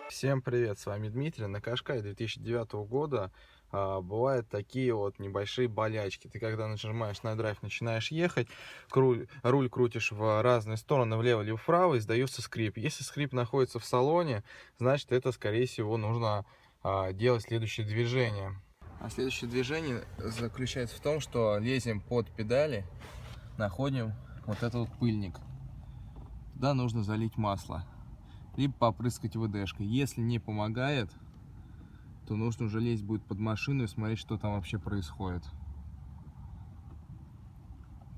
Всем привет, с вами Дмитрий. На Кашкае 2009 года бывают такие вот небольшие болячки. Ты когда нажимаешь на драйв, начинаешь ехать, руль крутишь в разные стороны, влево либо вправо, издается скрип. Если скрип находится в салоне, значит это, скорее всего, нужно делать следующее движение. А следующее движение заключается в том, что лезем под педали, находим вот этот вот пыльник. Туда нужно залить масло, либо попрыскать ВДшкой. Если не помогает, то нужно уже лезть будет под машину и смотреть, что там вообще происходит.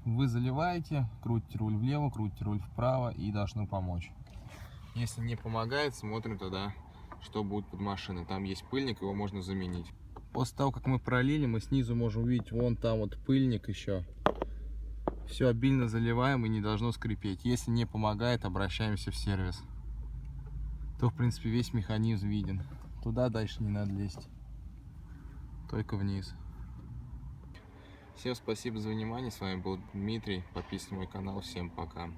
Вы заливаете, крутите руль влево, крутите руль вправо, и должно помочь. Если не помогает, смотрим тогда, что будет под машиной. Там есть пыльник, его можно заменить. После того, как мы пролили, мы снизу можем увидеть, вон там вот пыльник еще. Все обильно заливаем и не должно скрипеть. Если не помогает, обращаемся в сервис. То, в принципе, весь механизм виден. Туда дальше не надо лезть, только вниз. Всем спасибо за внимание, с вами был Дмитрий, подписывайтесь на мой канал, всем пока.